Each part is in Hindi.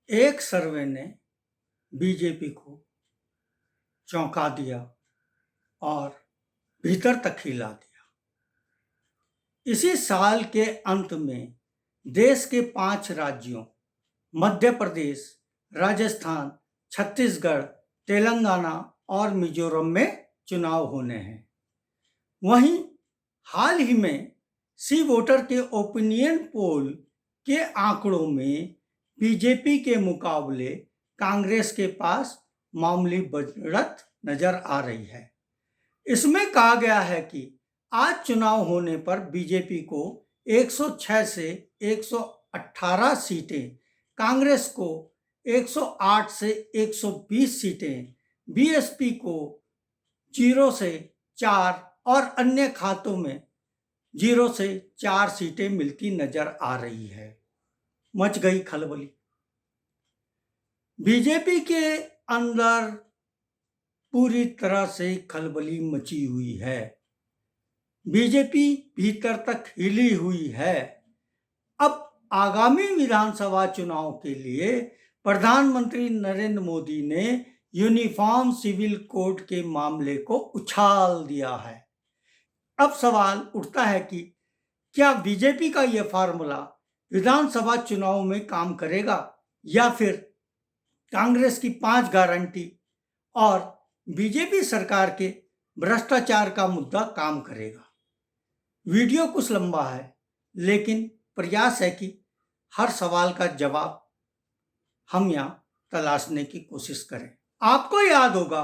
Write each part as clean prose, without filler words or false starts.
एक सर्वे ने बीजेपी को चौंका दिया और भीतर तक हिला दिया। इसी साल के अंत में देश के 5 राज्यों मध्य प्रदेश, राजस्थान, छत्तीसगढ़, तेलंगाना और मिजोरम में चुनाव होने हैं। वहीं हाल ही में सी वोटर के ओपिनियन पोल के आंकड़ों में बीजेपी के मुकाबले कांग्रेस के पास मामूली बढ़त नजर आ रही है। इसमें कहा गया है कि आज चुनाव होने पर बीजेपी को 106 से 118 सीटें, कांग्रेस को 108 से 120 सीटें, बीएसपी को 0 से 4 और अन्य खातों में 0 से 4 सीटें मिलती नजर आ रही है। मच गई खलबली। बीजेपी के अंदर पूरी तरह से खलबली मची हुई है। बीजेपी भीतर तक हिली हुई है। अब आगामी विधानसभा चुनाव के लिए प्रधानमंत्री नरेंद्र मोदी ने यूनिफॉर्म सिविल कोड के मामले को उछाल दिया है। अब सवाल उठता है कि क्या बीजेपी का यह फार्मूला विधानसभा चुनाव में काम करेगा या फिर कांग्रेस की 5 गारंटी और बीजेपी सरकार के भ्रष्टाचार का मुद्दा काम करेगा। वीडियो कुछ लंबा है, लेकिन प्रयास है कि हर सवाल का जवाब हम यहाँ तलाशने की कोशिश करें। आपको याद होगा,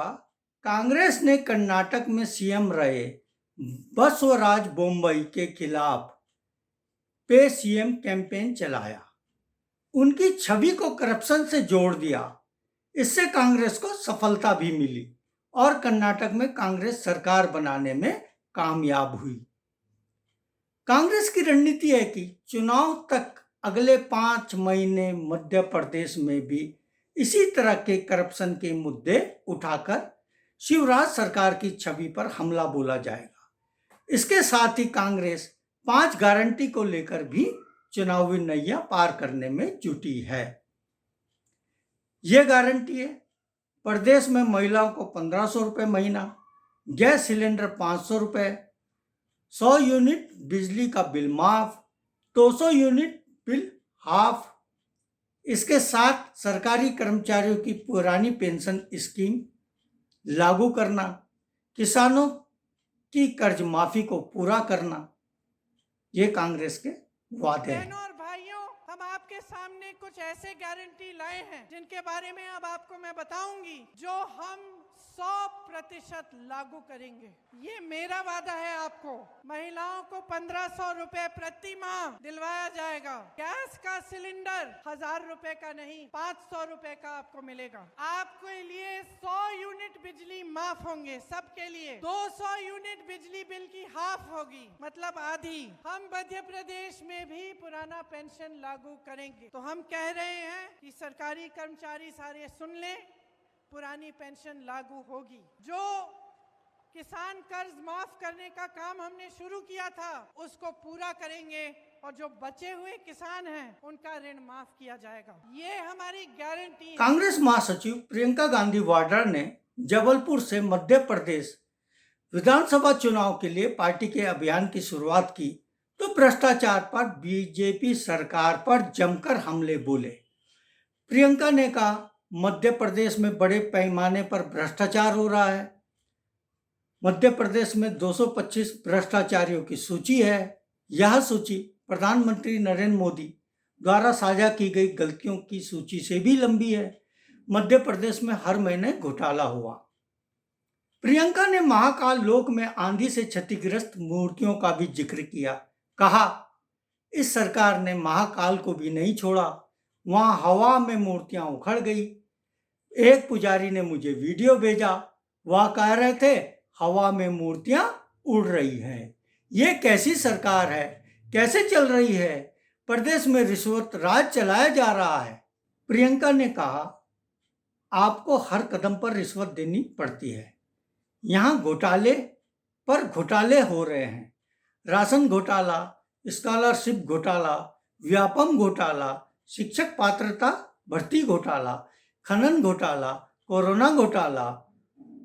कांग्रेस ने कर्नाटक में सीएम रहे बसवराज बोम्मई के खिलाफ पे सीएम कैंपेन चलाया। उनकी छवि को करप्शन से जोड़ दिया। इससे कांग्रेस को सफलता भी मिली और कर्नाटक में कांग्रेस सरकार बनाने में कामयाब हुई। कांग्रेस की रणनीति है कि चुनाव तक अगले 5 महीने मध्य प्रदेश में भी इसी तरह के करप्शन के मुद्दे उठाकर शिवराज सरकार की छवि पर हमला बोला जाएगा। इसके साथ ही कांग्रेस 5 गारंटी को लेकर भी चुनावी नैया पार करने में जुटी है। ये गारंटी है प्रदेश में महिलाओं को 1500 रुपये महीना, गैस सिलेंडर 500 रुपये, 100 यूनिट बिजली का बिल माफ, 200 यूनिट बिल हाफ। इसके साथ सरकारी कर्मचारियों की पुरानी पेंशन स्कीम लागू करना, किसानों की कर्ज माफी को पूरा करना, ये कांग्रेस के वादे हैं। बहनों और भाइयों, हम आपके सामने कुछ ऐसे गारंटी लाए हैं जिनके बारे में अब आपको मैं बताऊंगी, जो हम 100% लागू करेंगे। ये मेरा वादा है आपको। महिलाओं को 1500 रुपए प्रति माह दिलवाया जाएगा। गैस का सिलेंडर 1000 रुपए का नहीं, 500 रुपए का आपको मिलेगा। आपके लिए 100 यूनिट बिजली माफ होंगे सबके लिए। 200 यूनिट बिजली बिल की हाफ होगी, मतलब आधी। हम मध्य प्रदेश में भी पुराना पेंशन लागू करेंगे। तो हम कह रहे हैं कि सरकारी कर्मचारी सारे सुन लें, पुरानी पेंशन लागू होगी। जो किसान कर्ज माफ करने का काम हमने शुरू किया था, उसको पूरा करेंगे और जो बचे हुए किसान हैं उनका ऋण माफ किया जाएगा। ये हमारी गारंटी है। कांग्रेस महासचिव प्रियंका गांधी वाड्रा ने जबलपुर से मध्य प्रदेश विधानसभा चुनाव के लिए पार्टी के अभियान की शुरुआत की तो भ्रष्टाचार पर बीजेपी सरकार पर जमकर हमले बोले। प्रियंका ने कहा, मध्य प्रदेश में बड़े पैमाने पर भ्रष्टाचार हो रहा है। मध्य प्रदेश में 225 भ्रष्टाचारियों की सूची है। यह सूची प्रधानमंत्री नरेंद्र मोदी द्वारा साझा की गई गलतियों की सूची से भी लंबी है। मध्य प्रदेश में हर महीने घोटाला हुआ। प्रियंका ने महाकाल लोक में आंधी से क्षतिग्रस्त मूर्तियों का भी जिक्र किया। कहा, इस सरकार ने महाकाल को भी नहीं छोड़ा, वहां हवा में मूर्तियां उखड़ गई। एक पुजारी ने मुझे वीडियो भेजा, वह कह रहे थे हवा में मूर्तियां उड़ रही हैं। ये कैसी सरकार है, कैसे चल रही है? प्रदेश में रिश्वत राज चलाया जा रहा है। प्रियंका ने कहा, आपको हर कदम पर रिश्वत देनी पड़ती है। यहाँ घोटाले पर घोटाले हो रहे हैं। राशन घोटाला, स्कॉलरशिप घोटाला, व्यापम घोटाला, शिक्षक पात्रता भर्ती घोटाला, खनन घोटाला, कोरोना घोटाला,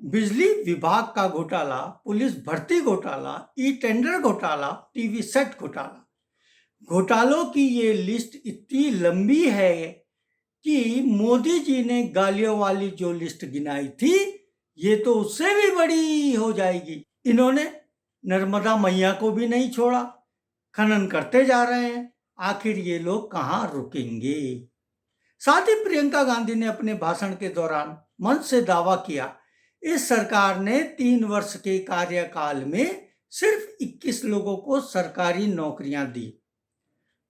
बिजली विभाग का घोटाला, पुलिस भर्ती घोटाला, ई टेंडर घोटाला, टीवी सेट घोटाला। घोटालों की ये लिस्ट इतनी लंबी है कि मोदी जी ने गालियों वाली जो लिस्ट गिनाई थी, ये तो उससे भी बड़ी हो जाएगी। इन्होंने नर्मदा मैया को भी नहीं छोड़ा, खनन करते जा रहे हैं। आखिर ये लोग कहाँ रुकेंगे? साथ ही प्रियंका गांधी ने अपने भाषण के दौरान मंच से दावा किया, इस सरकार ने 3 वर्ष के कार्यकाल में सिर्फ 21 लोगों को सरकारी नौकरियां दी।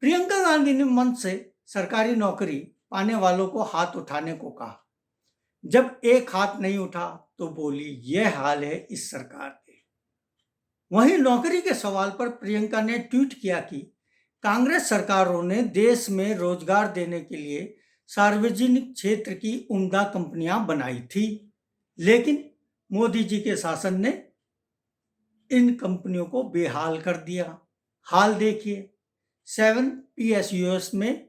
प्रियंका गांधी ने मंच से सरकारी नौकरी पाने वालों को हाथ उठाने को कहा। जब एक हाथ नहीं उठा तो बोली, यह हाल है इस सरकार के। वहीं नौकरी के सवाल पर प्रियंका ने ट्वीट किया कि कांग्रेस सरकारों ने देश में रोजगार देने के लिए सार्वजनिक क्षेत्र की उम्दा कंपनियां बनाई थी, लेकिन मोदी जी के शासन ने इन कंपनियों को बेहाल कर दिया। हाल देखिए, 7 PSUs में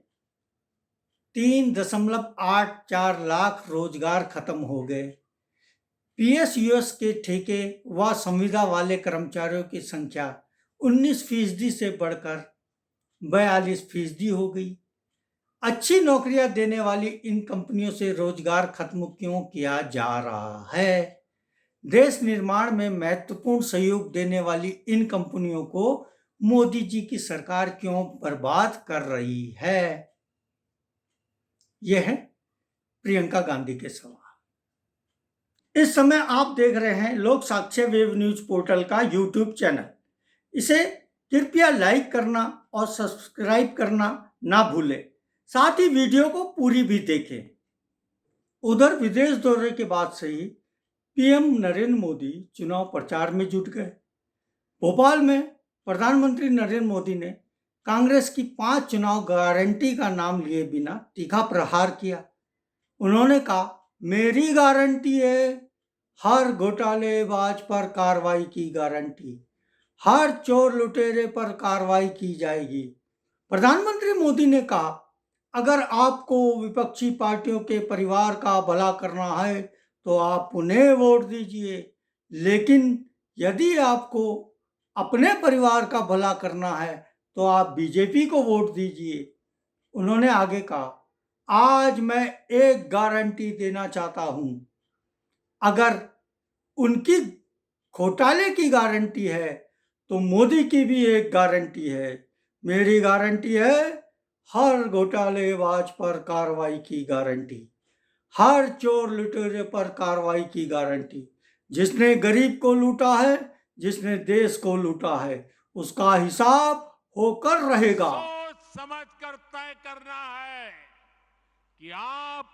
3.84 लाख रोजगार खत्म हो गए। PSUs के ठेके व संविदा वाले कर्मचारियों की संख्या 19% से बढ़कर 42% हो गई। अच्छी नौकरियां देने वाली इन कंपनियों से रोजगार खत्म क्यों किया जा रहा है? देश निर्माण में महत्वपूर्ण सहयोग देने वाली इन कंपनियों को मोदी जी की सरकार क्यों बर्बाद कर रही है? यह है प्रियंका गांधी के सवाल। इस समय आप देख रहे हैं लोक साक्ष्य वेब न्यूज पोर्टल का यूट्यूब चैनल। इसे कृपया लाइक करना और सब्सक्राइब करना ना भूलें। साथ ही वीडियो को पूरी भी देखें। उधर विदेश दौरे के बाद से ही पीएम नरेंद्र मोदी चुनाव प्रचार में जुट गए। भोपाल में प्रधानमंत्री नरेंद्र मोदी ने कांग्रेस की 5 चुनाव गारंटी का नाम लिए बिना तीखा प्रहार किया। उन्होंने कहा, मेरी गारंटी है, हर घोटालेबाज पर कार्रवाई की गारंटी, हर चोर लुटेरे पर कार्रवाई की जाएगी। प्रधानमंत्री मोदी ने कहा, अगर आपको विपक्षी पार्टियों के परिवार का भला करना है तो आप उन्हें वोट दीजिए, लेकिन यदि आपको अपने परिवार का भला करना है तो आप बीजेपी को वोट दीजिए। उन्होंने आगे कहा, आज मैं एक गारंटी देना चाहता हूं, अगर उनकी घोटाले की गारंटी है तो मोदी की भी एक गारंटी है। मेरी गारंटी है, हर घोटालेबाज पर कार्रवाई की गारंटी, हर चोर लुटेरे पर कार्रवाई की गारंटी। जिसने गरीब को लूटा है, जिसने देश को लूटा है, उसका हिसाब होकर रहेगा। सोच समझ कर तय करना है कि आप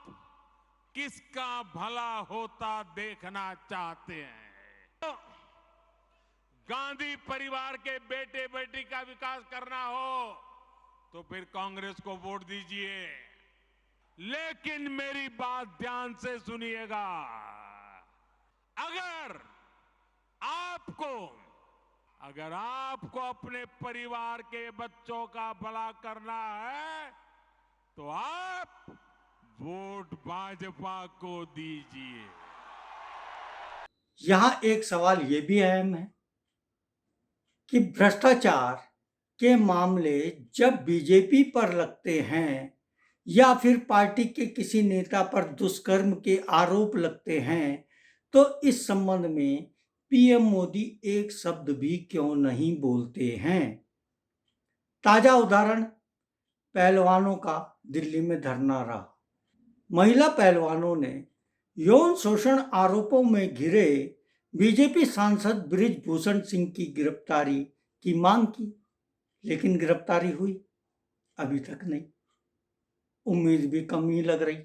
किसका भला होता देखना चाहते हैं। गांधी परिवार के बेटे बेटी का विकास करना हो तो फिर कांग्रेस को वोट दीजिए, लेकिन मेरी बात ध्यान से सुनिएगा। अगर आपको अपने परिवार के बच्चों का भला करना है तो आप वोट भाजपा को दीजिए। यहां एक सवाल यह भी अहम है कि भ्रष्टाचार के मामले जब बीजेपी पर लगते हैं या फिर पार्टी के किसी नेता पर दुष्कर्म के आरोप लगते हैं तो इस संबंध में पीएम मोदी एक शब्द भी क्यों नहीं बोलते हैं। ताजा उदाहरण पहलवानों का दिल्ली में धरना रहा। महिला पहलवानों ने यौन शोषण आरोपों में घिरे बीजेपी सांसद बृजभूषण सिंह की गिरफ्तारी की मांग की, लेकिन गिरफ्तारी हुई अभी तक नहीं। उम्मीद भी कम ही लग रही।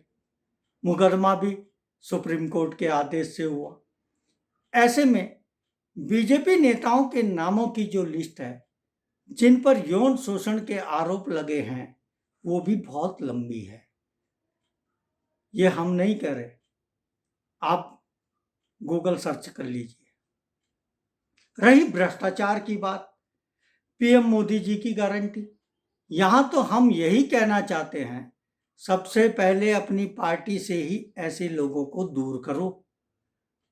मुकदमा भी सुप्रीम कोर्ट के आदेश से हुआ। ऐसे में बीजेपी नेताओं के नामों की जो लिस्ट है जिन पर यौन शोषण के आरोप लगे हैं वो भी बहुत लंबी है। ये हम नहीं कह रहे, आप गूगल सर्च कर लीजिए। रही भ्रष्टाचार की बात, पीएम मोदी जी की गारंटी, यहां तो हम यही कहना चाहते हैं, सबसे पहले अपनी पार्टी से ही ऐसे लोगों को दूर करो,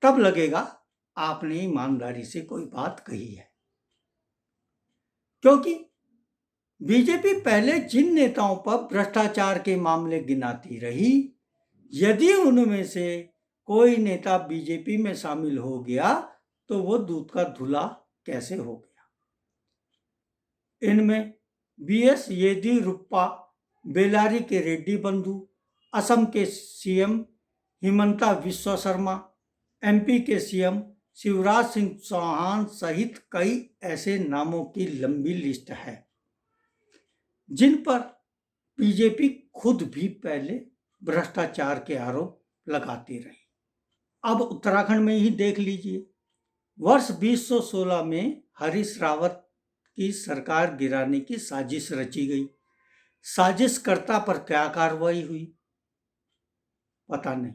तब लगेगा आपने ईमानदारी से कोई बात कही है। क्योंकि बीजेपी पहले जिन नेताओं पर भ्रष्टाचार के मामले गिनाती रही, यदि उनमें से कोई नेता बीजेपी में शामिल हो गया तो वो दूध का धुला कैसे हो गया। इनमें बीएस येदियुरप्पा, बेल्लारी के रेड्डी बंधु, असम के सीएम हिमंता बिस्वा शर्मा, एमपी के सीएम शिवराज सिंह चौहान सहित कई ऐसे नामों की लंबी लिस्ट है जिन पर बीजेपी खुद भी पहले भ्रष्टाचार के आरोप लगाती रही। अब उत्तराखंड में ही देख लीजिए, वर्ष 2016 में हरीश रावत की सरकार गिराने की साजिश रची गई। साजिशकर्ता पर क्या कार्रवाई हुई पता नहीं।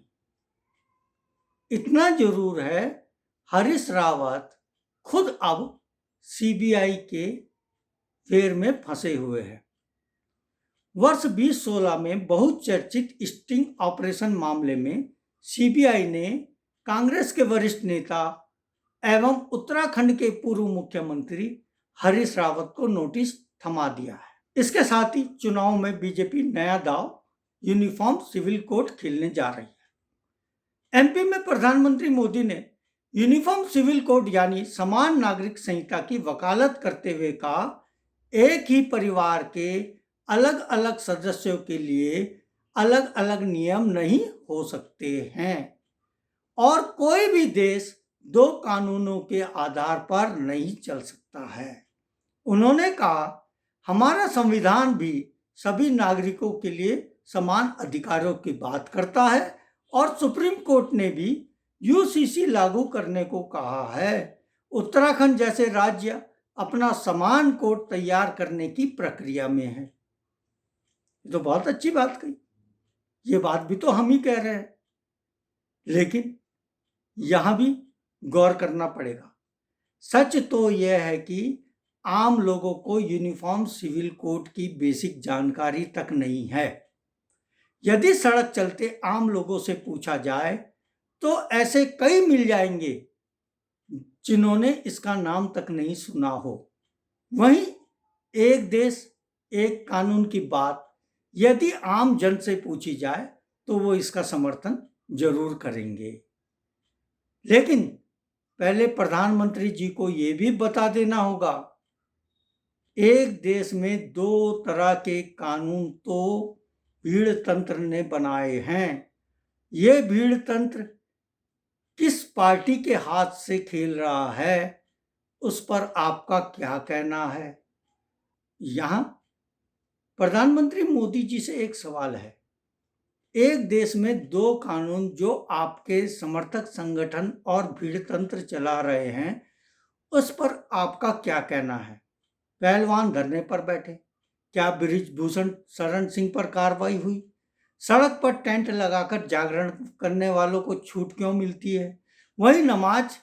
इतना जरूर है, हरीश रावत खुद अब सीबीआई के फेर में फंसे हुए हैं। वर्ष 2016 में बहुचर्चित स्टिंग ऑपरेशन मामले में सीबीआई ने कांग्रेस के वरिष्ठ नेता एवं उत्तराखंड के पूर्व मुख्यमंत्री हरीश रावत को नोटिस थमा दिया है। इसके साथ ही चुनाव में बीजेपी नया दांव यूनिफॉर्म सिविल कोड खेलने जा रही है। एमपी में प्रधानमंत्री मोदी ने यूनिफॉर्म सिविल कोड यानी समान नागरिक संहिता की वकालत करते हुए कहा, एक ही परिवार के अलग अलग सदस्यों के लिए अलग अलग नियम नहीं हो सकते हैं और कोई भी देश दो कानूनों के आधार पर नहीं चल सकता है। उन्होंने कहा, हमारा संविधान भी सभी नागरिकों के लिए समान अधिकारों की बात करता है और सुप्रीम कोर्ट ने भी यूसीसी लागू करने को कहा है। उत्तराखंड जैसे राज्य अपना समान कोड तैयार करने की प्रक्रिया में है। ये तो बहुत अच्छी बात कही, ये बात भी तो हम ही कह रहे हैं, लेकिन यहां भी गौर करना पड़ेगा। सच तो यह है कि आम लोगों को यूनिफॉर्म सिविल कोड की बेसिक जानकारी तक नहीं है। यदि सड़क चलते आम लोगों से पूछा जाए तो ऐसे कई मिल जाएंगे जिन्होंने इसका नाम तक नहीं सुना हो। वहीं एक देश एक कानून की बात यदि आम जन से पूछी जाए तो वो इसका समर्थन जरूर करेंगे, लेकिन पहले प्रधानमंत्री जी को ये भी बता देना होगा, एक देश में दो तरह के कानून तो भीड़ तंत्र ने बनाए हैं। ये भीड़ तंत्र किस पार्टी के हाथ से खेल रहा है, उस पर आपका क्या कहना है। यहां प्रधानमंत्री मोदी जी से एक सवाल है, एक देश में दो कानून जो आपके समर्थक संगठन और भीड़ तंत्र चला रहे हैं, उस पर आपका क्या कहना है। पहलवान धरने पर बैठे, क्या बृजभूषण शरण सिंह पर कार्रवाई हुई। सड़क पर टेंट लगाकर जागरण करने वालों को छूट क्यों मिलती है। वही नमाज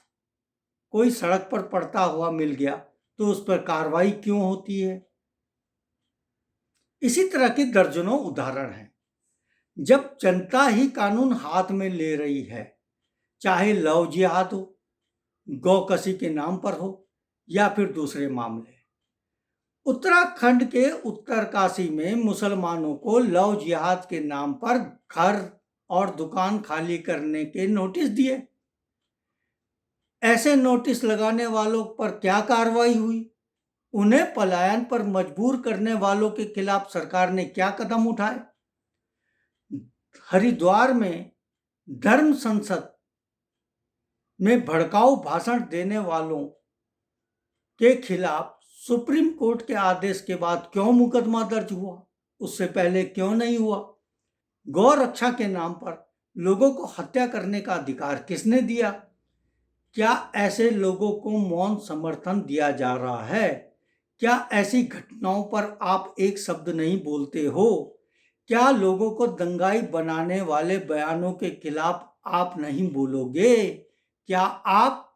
कोई सड़क पर पढ़ता हुआ मिल गया तो उस पर कार्रवाई क्यों होती है। इसी तरह के दर्जनों उदाहरण हैं। जब जनता ही कानून हाथ में ले रही है, चाहे लव जिहाद हो, गौकसी के नाम पर हो या फिर दूसरे मामले। उत्तराखंड के उत्तरकाशी में मुसलमानों को लव जिहाद के नाम पर घर और दुकान खाली करने के नोटिस दिए। ऐसे नोटिस लगाने वालों पर क्या कार्रवाई हुई। उन्हें पलायन पर मजबूर करने वालों के खिलाफ सरकार ने क्या कदम उठाए। हरिद्वार में धर्म संसद में भड़काऊ भाषण देने वालों के खिलाफ सुप्रीम कोर्ट के आदेश के बाद क्यों मुकदमा दर्ज हुआ, उससे पहले क्यों नहीं हुआ। गौ रक्षा के नाम पर लोगों को हत्या करने का अधिकार किसने दिया। क्या ऐसे लोगों को मौन समर्थन दिया जा रहा है। क्या ऐसी घटनाओं पर आप एक शब्द नहीं बोलते हो। क्या लोगों को दंगाई बनाने वाले बयानों के खिलाफ आप नहीं बोलोगे। क्या आप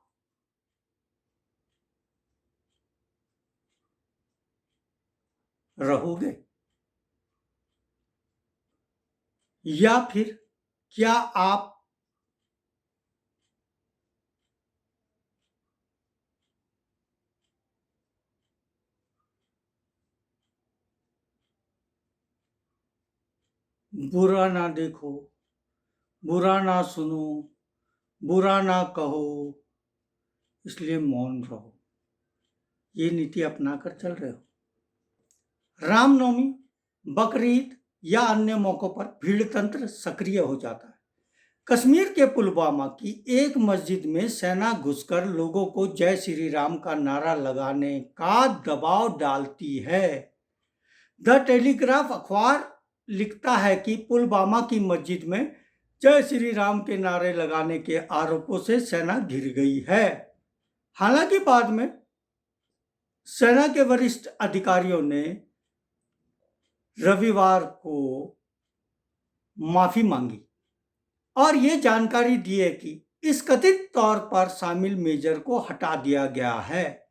रहोगे। या फिर क्या आप बुरा ना देखो, बुरा ना सुनो, बुरा ना कहो, इसलिए मौन रहो, ये नीति अपनाकर चल रहे हो? रामनवमी, बकरीद या अन्य मौकों पर भीड़ तंत्र सक्रिय हो जाता है। कश्मीर के पुलवामा की एक मस्जिद में सेना घुसकर लोगों को जय श्री राम का नारा लगाने का दबाव डालती है। द टेलीग्राफ अखबार लिखता है कि पुलवामा की मस्जिद में जय श्री राम के नारे लगाने के आरोपों से सेना घिर गई है। हालांकि बाद में सेना के वरिष्ठ अधिकारियों ने रविवार को माफी मांगी और ये जानकारी दी है कि इस कथित तौर पर शामिल मेजर को हटा दिया गया है।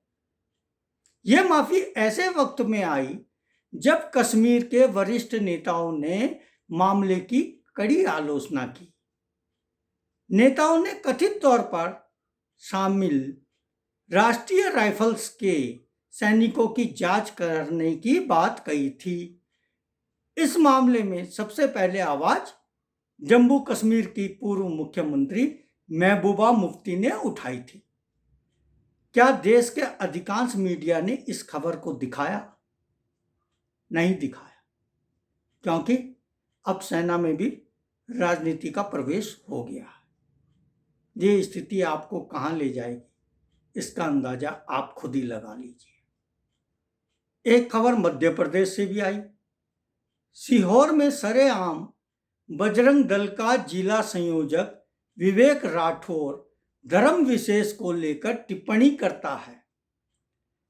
यह माफी ऐसे वक्त में आई जब कश्मीर के वरिष्ठ नेताओं ने मामले की कड़ी आलोचना की। नेताओं ने कथित तौर पर शामिल राष्ट्रीय राइफल्स के सैनिकों की जांच करने की बात कही थी। इस मामले में सबसे पहले आवाज जम्मू कश्मीर की पूर्व मुख्यमंत्री महबूबा मुफ्ती ने उठाई थी। क्या देश के अधिकांश मीडिया ने इस खबर को दिखाया? नहीं दिखाया, क्योंकि अब सेना में भी राजनीति का प्रवेश हो गया है। ये स्थिति आपको कहां ले जाएगी, इसका अंदाजा आप खुद ही लगा लीजिए। एक खबर मध्य प्रदेश से भी आई। सीहोर में सरेआम बजरंग दल का जिला संयोजक विवेक राठौर धर्म विशेष को लेकर टिप्पणी करता है।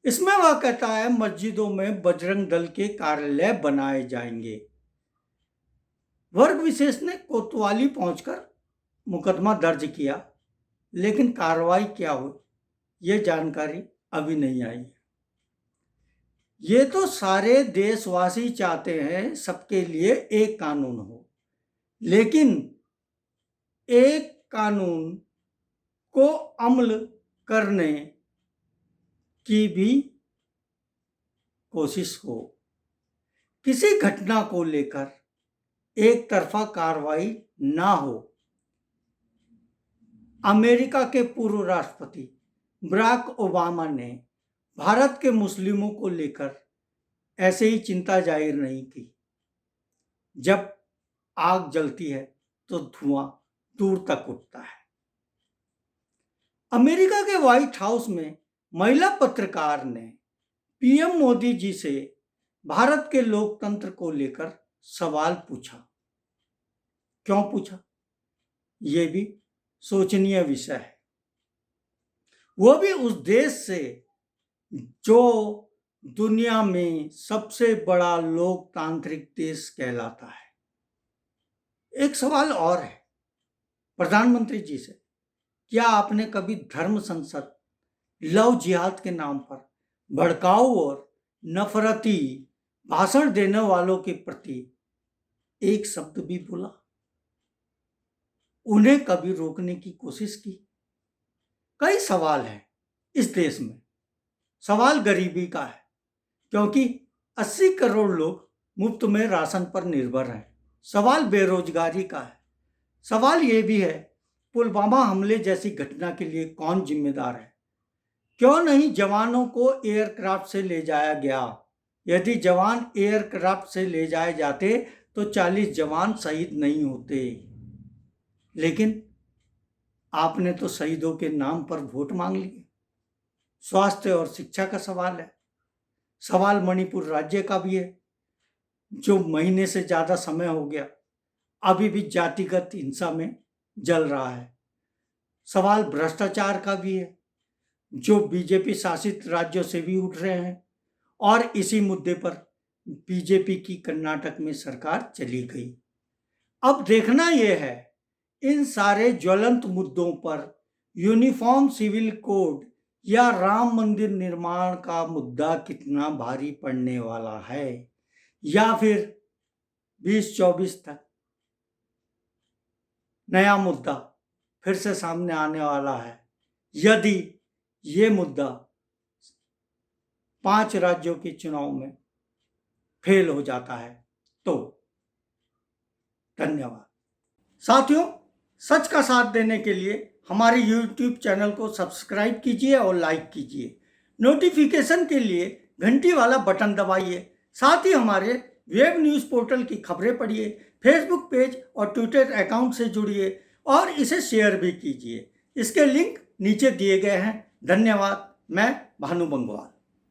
इसमें वह कहता है मस्जिदों में बजरंग दल के कार्यालय बनाए जाएंगे। वर्ग विशेष ने कोतवाली पहुंचकर मुकदमा दर्ज किया, लेकिन कार्रवाई क्या हुई ये जानकारी अभी नहीं आई है। ये तो सारे देशवासी चाहते हैं सबके लिए एक कानून हो, लेकिन एक कानून को अमल करने की भी कोशिश हो। किसी घटना को लेकर एक तरफा कार्रवाई ना हो। अमेरिका के पूर्व राष्ट्रपति बराक ओबामा ने भारत के मुस्लिमों को लेकर ऐसे ही चिंता जाहिर नहीं की। जब आग जलती है तो धुआं दूर तक उठता है। अमेरिका के व्हाइट हाउस में महिला पत्रकार ने पीएम मोदी जी से भारत के लोकतंत्र को लेकर सवाल पूछा। क्यों पूछा, यह भी सोचनीय विषय है। वो भी उस देश से जो दुनिया में सबसे बड़ा लोकतांत्रिक देश कहलाता है। एक सवाल और है प्रधानमंत्री जी से, क्या आपने कभी धर्म संसद लव जिहाद के नाम पर भड़काऊ और नफरती भाषण देने वालों के प्रति एक शब्द भी बोला? उन्हें कभी रोकने की कोशिश की? कई सवाल हैं इस देश में। सवाल गरीबी का है, क्योंकि 80 करोड़ लोग मुफ्त में राशन पर निर्भर हैं। सवाल बेरोजगारी का है। सवाल ये भी है पुलवामा हमले जैसी घटना के लिए कौन जिम्मेदार है? क्यों नहीं जवानों को एयरक्राफ्ट से ले जाया गया? यदि जवान एयरक्राफ्ट से ले जाए जाते तो 40 जवान शहीद नहीं होते। लेकिन आपने तो शहीदों के नाम पर वोट मांग लिए। स्वास्थ्य और शिक्षा का सवाल है। सवाल मणिपुर राज्य का भी है, जो महीने से ज्यादा समय हो गया अभी भी जातिगत हिंसा में जल रहा है। सवाल भ्रष्टाचार का भी है, जो बीजेपी शासित राज्यों से भी उठ रहे हैं। और इसी मुद्दे पर बीजेपी की कर्नाटक में सरकार चली गई। अब देखना यह है इन सारे ज्वलंत मुद्दों पर यूनिफॉर्म सिविल कोड या राम मंदिर निर्माण का मुद्दा कितना भारी पड़ने वाला है, या फिर 2024 तक नया मुद्दा फिर से सामने आने वाला है यदि ये मुद्दा 5 राज्यों के चुनाव में फेल हो जाता है तो। धन्यवाद साथियों। सच का साथ देने के लिए हमारे YouTube चैनल को सब्सक्राइब कीजिए और लाइक कीजिए। नोटिफिकेशन के लिए घंटी वाला बटन दबाइए। साथ ही हमारे वेब न्यूज़ पोर्टल की खबरें पढ़िए, फेसबुक पेज और ट्विटर अकाउंट से जुड़िए और इसे शेयर भी कीजिए। इसके लिंक नीचे दिए गए हैं। धन्यवाद। मैं भानु बंगवाल।